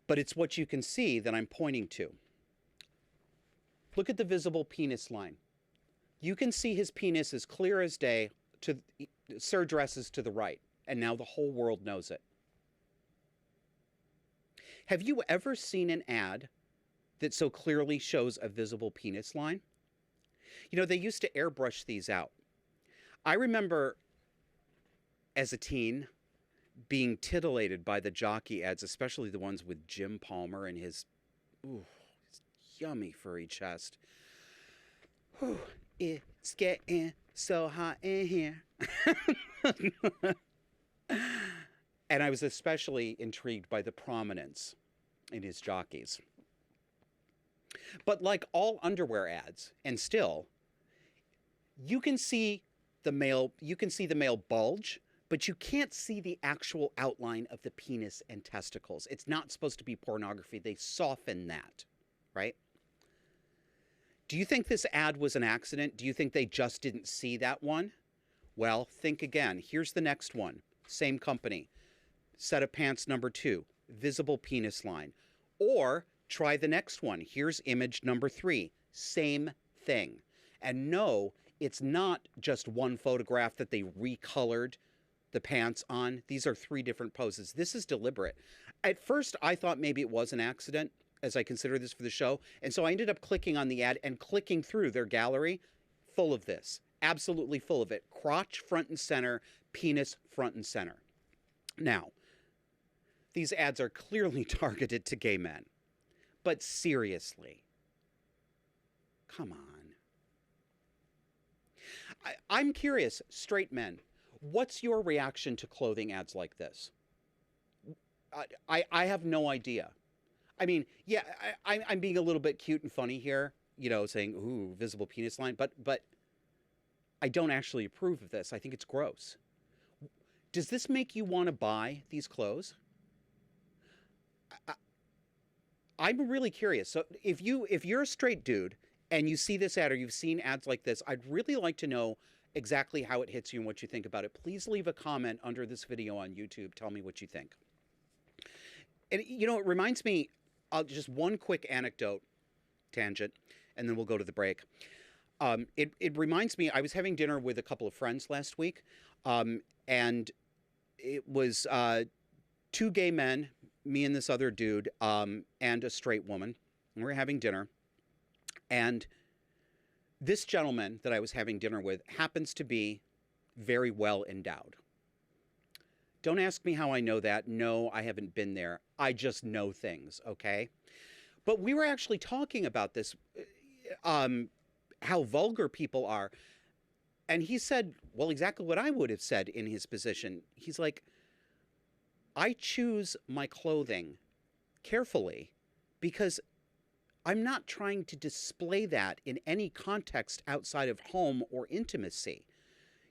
But it's what you can see that I'm pointing to. Look at the visible penis line. You can see his penis as clear as day. Sir dresses to the right, and now the whole world knows it. Have you ever seen an ad that so clearly shows a visible penis line? You know, they used to airbrush these out. I remember as a teen being titillated by the jockey ads, especially the ones with Jim Palmer and his yummy furry chest. Whew, it's getting so hot in here. And I was especially intrigued by the prominence in his jockeys. But like all underwear ads, and still, you can see the male bulge, but you can't see the actual outline of the penis and testicles. It's not supposed to be pornography. They soften that, right? Do you think this ad was an accident? Do you think they just didn't see that one? Well, think again. Here's the next one. Same company. Set of pants number 2. Visible penis line. Or try the next one. Here's image number 3. Same thing. And no, it's not just one photograph that they recolored the pants on. These are 3 different poses. This is deliberate. At first, I thought maybe it was an accident as I consider this for the show. And so I ended up clicking on the ad and clicking through their gallery full of this. Absolutely full of it. Crotch front and center, penis front and center. Now, these ads are clearly targeted to gay men. But seriously, come on. I'm curious, straight men, what's your reaction to clothing ads like this? I have no idea. I mean, yeah, I'm being a little bit cute and funny here, you know, saying, ooh, visible penis line, but I don't actually approve of this. I think it's gross. Does this make you want to buy these clothes? I'm really curious. So if you're a straight dude and you see this ad or you've seen ads like this, I'd really like to know exactly how it hits you and what you think about it. Please leave a comment under this video on YouTube. Tell me what you think. And, you know, it reminds me of just one quick anecdote, tangent, and then we'll go to the break. It reminds me, I was having dinner with a couple of friends last week, and it was 2 gay men, me and this other dude, and a straight woman. And we were having dinner. And this gentleman that I was having dinner with happens to be very well endowed. Don't ask me how I know that. No, I haven't been there. I just know things, okay? But we were actually talking about this, how vulgar people are. And he said, well, exactly what I would have said in his position. He's like, I choose my clothing carefully because I'm not trying to display that in any context outside of home or intimacy.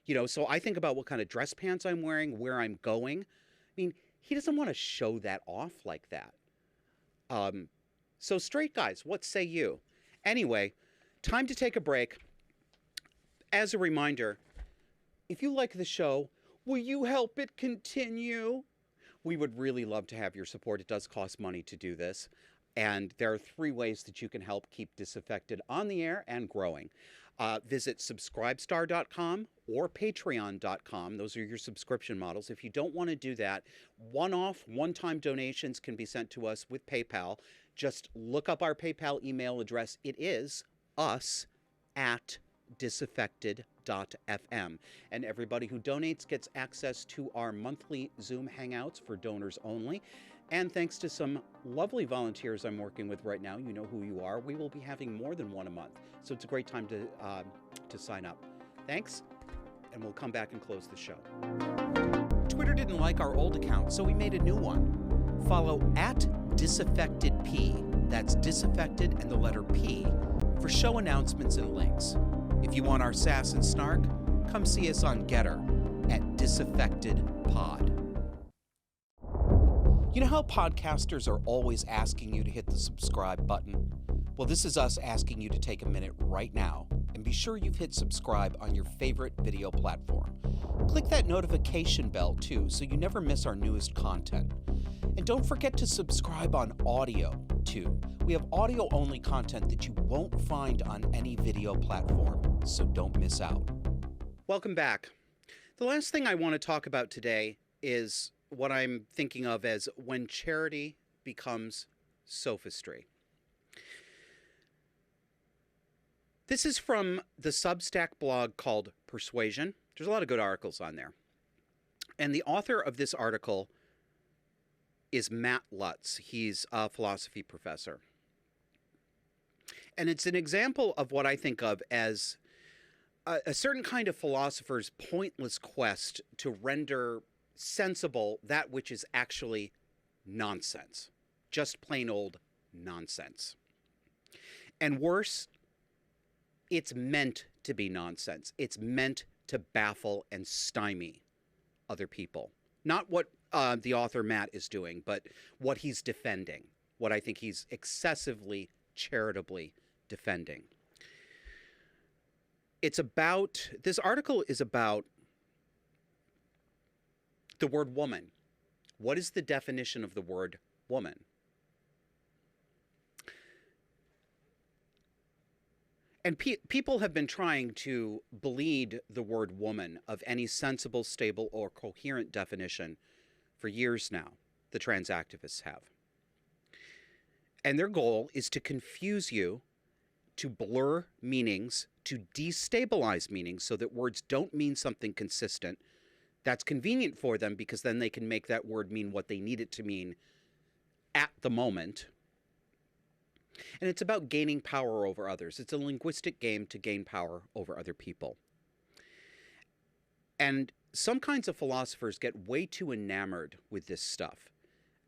You know, so I think about what kind of dress pants I'm wearing, where I'm going. I mean, he doesn't want to show that off like that. So straight guys, what say you? Anyway, time to take a break. As a reminder, if you like the show, will you help it continue? We would really love to have your support. It does cost money to do this. And there are 3 ways that you can help keep Disaffected on the air and growing. Visit subscribestar.com or patreon.com. Those are your subscription models. If you don't want to do that, one-time donations can be sent to us with PayPal. Just look up our PayPal email address. It is us@disaffected.fm. And everybody who donates gets access to our monthly Zoom Hangouts for donors only. And thanks to some lovely volunteers I'm working with right now, you know who you are, we will be having more than one a month. So it's a great time to sign up. Thanks, and we'll come back and close the show. Twitter didn't like our old account, so we made a new one. Follow @disaffectedp That's disaffected and the letter P for show announcements and links. If you want our sass and snark, come see us on Getter at Disaffected Pod. You know how podcasters are always asking you to hit the subscribe button? Well, this is us asking you to take a minute right now and be sure you've hit subscribe on your favorite video platform. Click that notification bell too so you never miss our newest content. And don't forget to subscribe on audio too. We have audio-only content that you won't find on any video platform, so don't miss out. Welcome back. The last thing I want to talk about today is what I'm thinking of as when charity becomes sophistry. This is from the Substack blog called Persuasion. There's a lot of good articles on there. And the author of this article is Matt Lutz. He's a philosophy professor. And it's an example of what I think of as a certain kind of philosopher's pointless quest to render sensible that which is actually nonsense. Just plain old nonsense. And worse, it's meant to be nonsense. It's meant to baffle and stymie other people. Not what the author Matt is doing, but what he's defending. What I think he's excessively, charitably defending. This article is about the word woman. What is the definition of the word woman? And people have been trying to bleed the word woman of any sensible, stable, or coherent definition for years now. The trans activists have. And their goal is to confuse you, to blur meanings, to destabilize meanings so that words don't mean something consistent. That's convenient for them because then they can make that word mean what they need it to mean at the moment. And it's about gaining power over others. It's a linguistic game to gain power over other people. And some kinds of philosophers get way too enamored with this stuff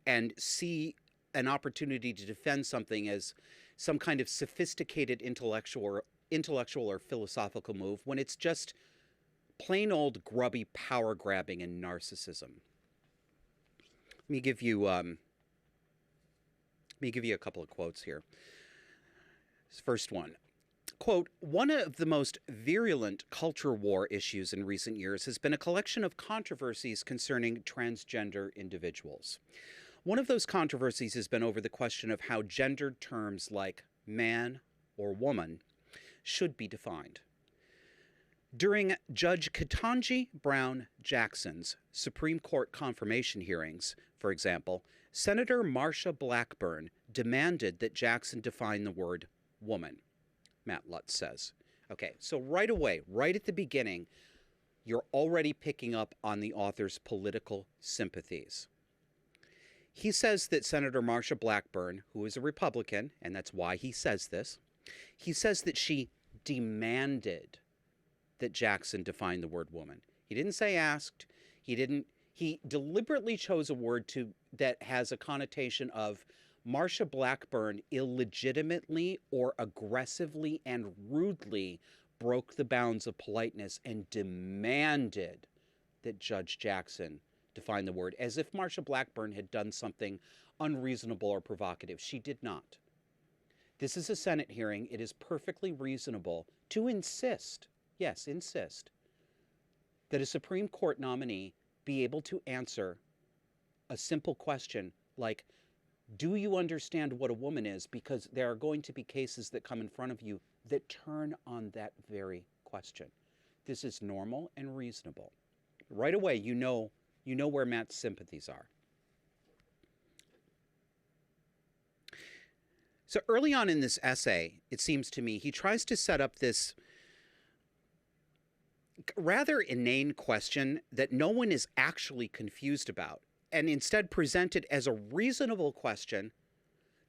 and see an opportunity to defend something as some kind of sophisticated intellectual or philosophical move when it's just plain old grubby power grabbing and narcissism. Let me give you a couple of quotes here. This first one. Quote, "One of the most virulent culture war issues in recent years has been a collection of controversies concerning transgender individuals. One of those controversies has been over the question of how gendered terms like man or woman should be defined. During Judge Ketanji Brown Jackson's Supreme Court confirmation hearings, for example, Senator Marsha Blackburn demanded that Jackson define the word woman," Matt Lutz says. Okay, so right away, right at the beginning, you're already picking up on the author's political sympathies. He says that Senator Marsha Blackburn, who is a Republican, and that's why he says this, he says that she demanded that Jackson define the word woman. He didn't say asked. He deliberately chose a word that has a connotation of Marsha Blackburn illegitimately or aggressively and rudely broke the bounds of politeness and demanded that Judge Jackson define the word, as if Marsha Blackburn had done something unreasonable or provocative. She did not. This is a Senate hearing. It is perfectly reasonable to insist, yes, insist, that a Supreme Court nominee be able to answer a simple question like, do you understand what a woman is? Because there are going to be cases that come in front of you that turn on that very question. This is normal and reasonable. Right away, you know where Matt's sympathies are. So early on in this essay, it seems to me, he tries to set up this rather inane question that no one is actually confused about, and instead present it as a reasonable question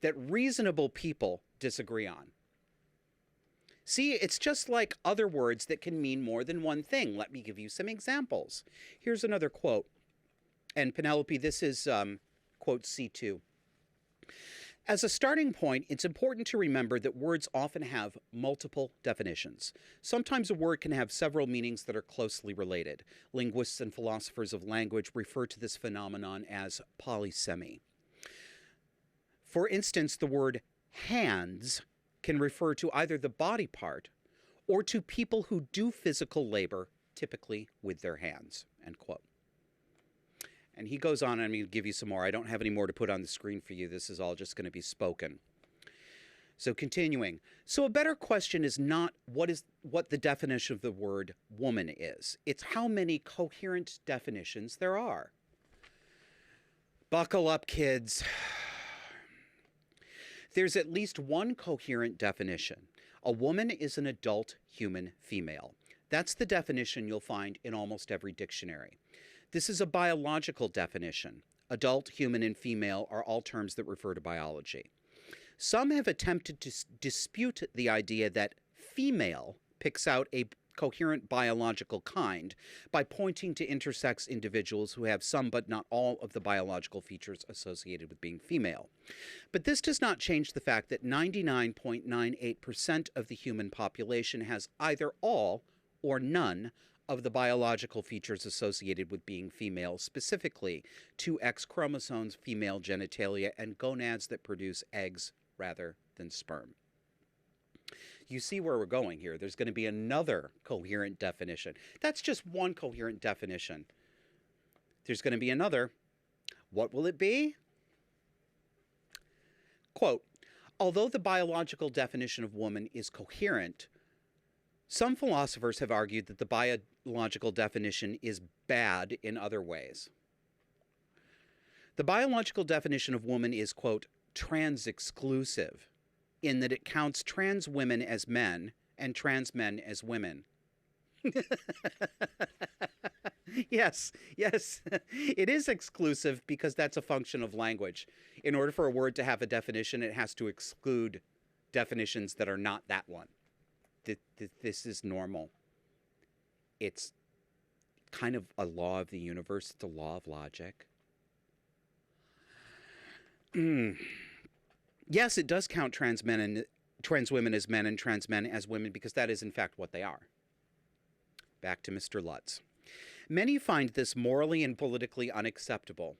that reasonable people disagree on. See, it's just like other words that can mean more than one thing. Let me give you some examples. Here's another quote. And Penelope, this is quote C2. As a starting point, it's important to remember that words often have multiple definitions. Sometimes a word can have several meanings that are closely related. Linguists and philosophers of language refer to this phenomenon as polysemy. For instance, the word hands can refer to either the body part or to people who do physical labor, typically with their hands, end quote. And he goes on, and I'm going to give you some more. I don't have any more to put on the screen for you. This is all just going to be spoken. So continuing. So a better question is not what the definition of the word woman is. It's how many coherent definitions there are. Buckle up, kids. There's at least one coherent definition. A woman is an adult human female. That's the definition you'll find in almost every dictionary. This is a biological definition. Adult, human, and female are all terms that refer to biology. Some have attempted to dispute the idea that female picks out a coherent biological kind by pointing to intersex individuals who have some but not all of the biological features associated with being female. But this does not change the fact that 99.98% of the human population has either all or none of the biological features associated with being female, specifically 2 X chromosomes, female genitalia, and gonads that produce eggs rather than sperm. You see where we're going here. There's going to be another coherent definition. That's just one coherent definition. There's going to be another. What will it be? Quote, although the biological definition of woman is coherent, some philosophers have argued that the biological definition is bad in other ways. The biological definition of woman is, quote, trans-exclusive, in that it counts trans women as men and trans men as women. Yes, it is exclusive because that's a function of language. In order for a word to have a definition, it has to exclude definitions that are not that one. This is normal. It's kind of a law of the universe. It's a law of logic. Yes, it does count trans women as men and trans men as women because that is in fact what they are. Back to Mr. Lutz. Many find this morally and politically unacceptable.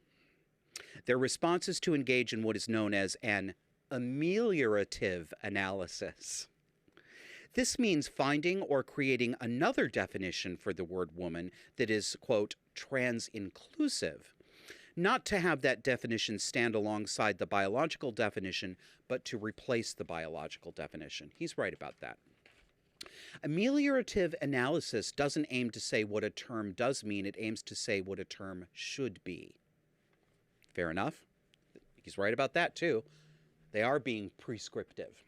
Their response is to engage in what is known as an ameliorative analysis. This means finding or creating another definition for the word woman that is, quote, trans-inclusive. Not to have that definition stand alongside the biological definition, but to replace the biological definition. He's right about that. Ameliorative analysis doesn't aim to say what a term does mean. It aims to say what a term should be. Fair enough? He's right about that, too. They are being prescriptive.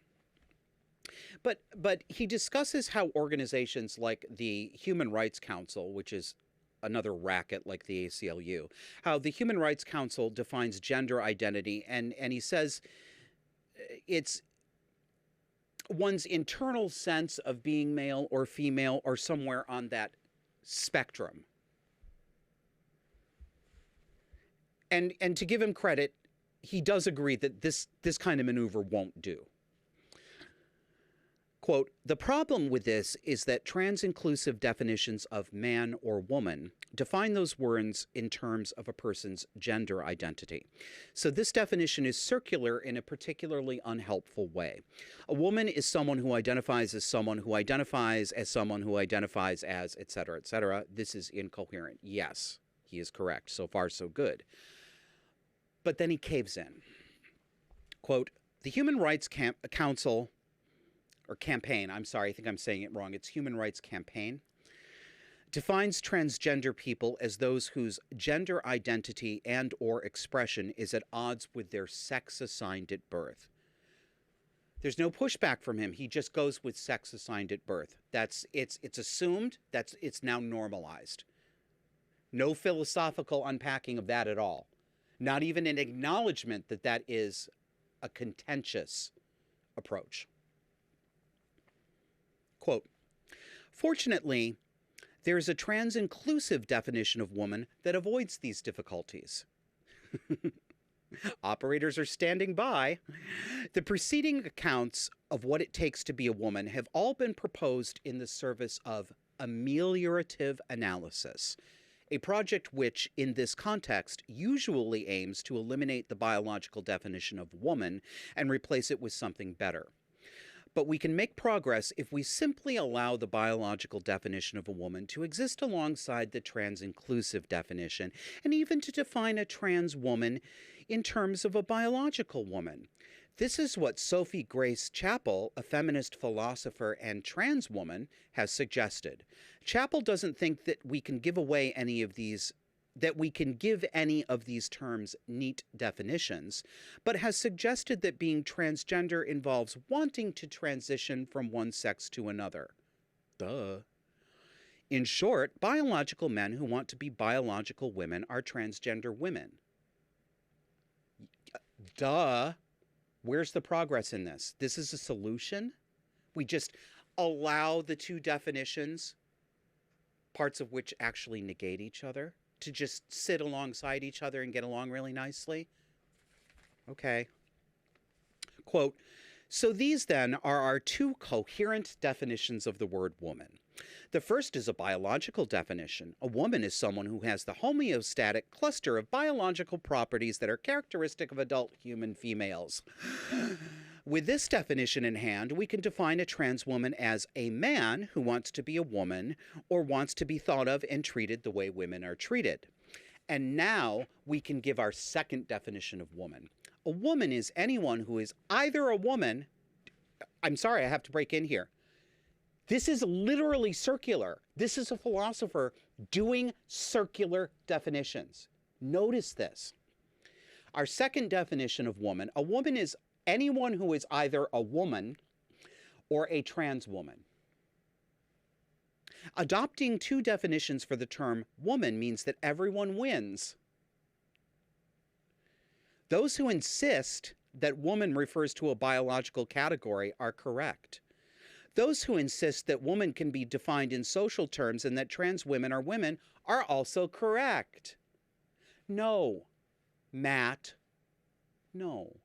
But he discusses how organizations like the Human Rights Council, which is another racket like the ACLU, how the Human Rights Council defines gender identity, and he says it's one's internal sense of being male or female or somewhere on that spectrum. And to give him credit, he does agree that this kind of maneuver won't do. Quote, the problem with this is that trans-inclusive definitions of man or woman define those words in terms of a person's gender identity. So this definition is circular in a particularly unhelpful way. A woman is someone who identifies as someone who identifies as someone who identifies as, etc., etc. This is incoherent. Yes, he is correct. So far, so good. But then he caves in. Quote, the Human Rights Council... or campaign, I'm sorry, I think I'm saying it wrong. It's Human Rights Campaign, defines transgender people as those whose gender identity and or expression is at odds with their sex assigned at birth. There's no pushback from him. He just goes with sex assigned at birth. It's assumed, it's now normalized. No philosophical unpacking of that at all. Not even an acknowledgement that that is a contentious approach. Quote, fortunately, there is a trans-inclusive definition of woman that avoids these difficulties. Operators are standing by. The preceding accounts of what it takes to be a woman have all been proposed in the service of ameliorative analysis, a project which, in this context, usually aims to eliminate the biological definition of woman and replace it with something better. But we can make progress if we simply allow the biological definition of a woman to exist alongside the trans-inclusive definition, and even to define a trans woman in terms of a biological woman. This is what Sophie Grace Chappell, a feminist philosopher and trans woman, has suggested. Chappell doesn't think that we can give any of these terms neat definitions, but has suggested that being transgender involves wanting to transition from one sex to another. Duh. In short, biological men who want to be biological women are transgender women. Duh. Where's the progress in this? This is a solution? We just allow the two definitions, parts of which actually negate each other, to just sit alongside each other and get along really nicely? Okay. Quote, so these then are our two coherent definitions of the word woman. The first is a biological definition. A woman is someone who has the homeostatic cluster of biological properties that are characteristic of adult human females. With this definition in hand, we can define a trans woman as a man who wants to be a woman or wants to be thought of and treated the way women are treated. And now we can give our second definition of woman. A woman is anyone who is either a woman. I'm sorry, I have to break in here. This is literally circular. This is a philosopher doing circular definitions. Notice this. Our second definition of woman, a woman is anyone who is either a woman or a trans woman. Adopting two definitions for the term woman means that everyone wins. Those who insist that woman refers to a biological category are correct. Those who insist that woman can be defined in social terms and that trans women are also correct. No, Matt, no.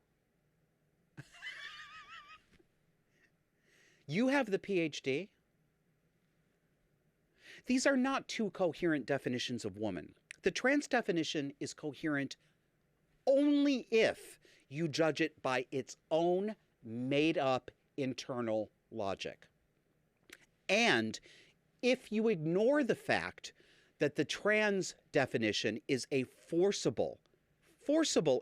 You have the PhD. These are not two coherent definitions of woman. The trans definition is coherent only if you judge it by its own made-up internal logic. And if you ignore the fact that the trans definition is a forcible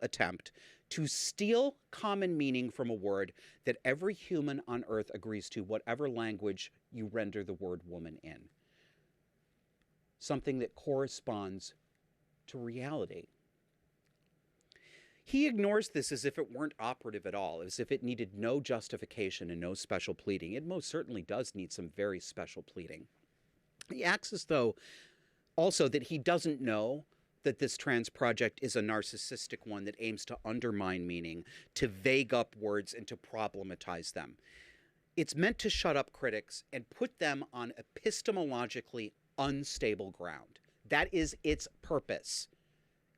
attempt to steal common meaning from a word that every human on earth agrees to, whatever language you render the word woman in. Something that corresponds to reality. He ignores this as if it weren't operative at all, as if it needed no justification and no special pleading. It most certainly does need some very special pleading. He acts as though also that he doesn't know that this trans project is a narcissistic one that aims to undermine meaning, to vague up words, and to problematize them. It's meant to shut up critics and put them on epistemologically unstable ground. That is its purpose.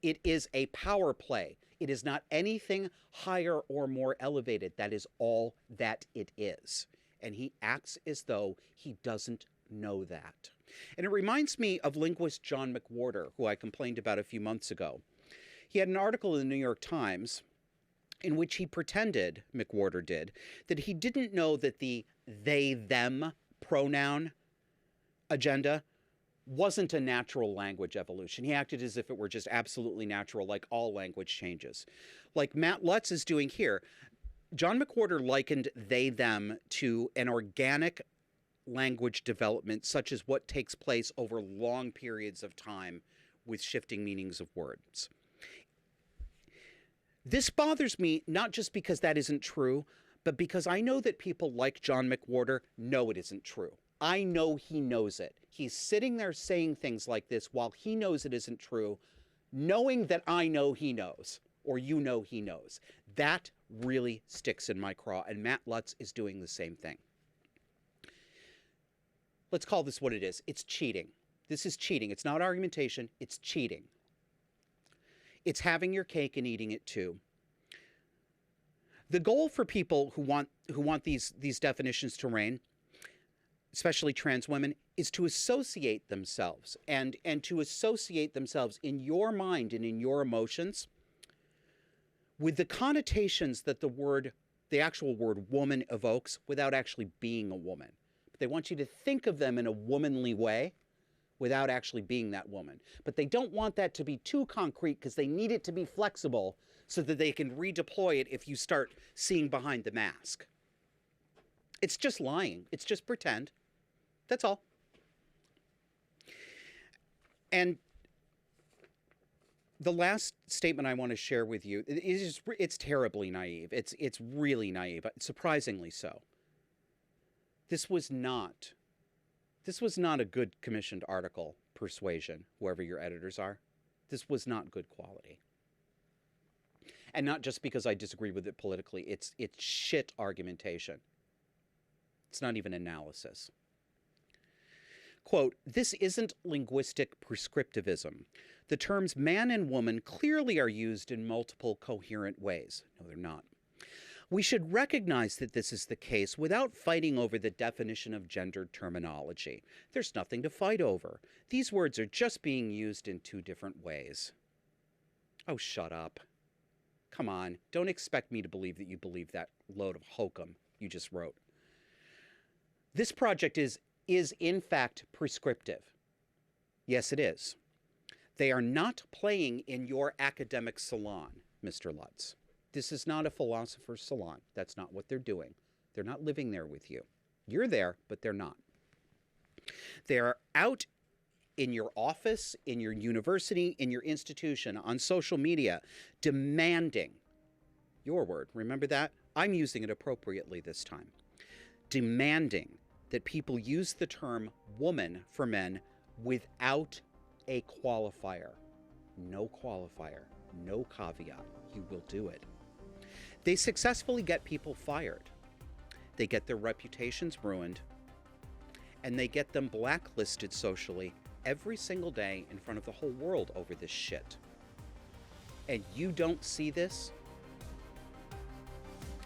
It is a power play. It is not anything higher or more elevated. That is all that it is. And he acts as though he doesn't know that. And it reminds me of linguist John McWhorter, who I complained about a few months ago. He had an article in the New York Times in which he pretended, McWhorter did, that he didn't know that the they-them pronoun agenda wasn't a natural language evolution. He acted as if it were just absolutely natural, like all language changes. Like Matt Lutz is doing here. John McWhorter likened they-them to an organic language development, such as what takes place over long periods of time with shifting meanings of words. This bothers me not just because that isn't true, but because I know that people like John McWhorter know it isn't true. I know he knows it. He's sitting there saying things like this while he knows it isn't true, knowing that I know he knows, or you know he knows. That really sticks in my craw, and Matt Lutz is doing the same thing. Let's call this what it is. It's cheating. This is cheating. It's not argumentation. It's cheating. It's having your cake and eating it too. The goal for people who want these definitions to reign, especially trans women, is to associate themselves and to associate themselves in your mind and in your emotions with the connotations that the actual word woman evokes without actually being a woman. But they want you to think of them in a womanly way without actually being that woman. But they don't want that to be too concrete because they need it to be flexible so that they can redeploy it if you start seeing behind the mask. It's just lying. It's just pretend. That's all. And the last statement I want to share with you is it's terribly naive. It's really naive, surprisingly so. This was not a good commissioned article, Persuasion, whoever your editors are. This was not good quality. And not just because I disagree with it politically. It's shit argumentation. It's not even analysis. Quote, "This isn't linguistic prescriptivism. The terms man and woman clearly are used in multiple coherent ways." No, they're not. "We should recognize that this is the case without fighting over the definition of gendered terminology. There's nothing to fight over. These words are just being used in two different ways." Oh, shut up. Come on. Don't expect me to believe that you believe that load of hokum you just wrote. This project is in fact prescriptive. Yes, it is. They are not playing in your academic salon, Mr. Lutz. This is not a philosopher's salon. That's not what they're doing. They're not living there with you. You're there, but they're not. They're out in your office, in your university, in your institution, on social media, demanding, your word, remember that? I'm using it appropriately this time. Demanding that people use the term woman for men without a qualifier. No qualifier, no caveat. You will do it. They successfully get people fired. They get their reputations ruined. And they get them blacklisted socially every single day in front of the whole world over this shit. And you don't see this?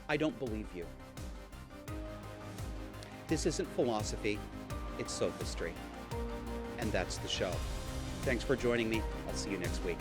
I don't believe you. This isn't philosophy, it's sophistry. And that's the show. Thanks for joining me. I'll see you next week.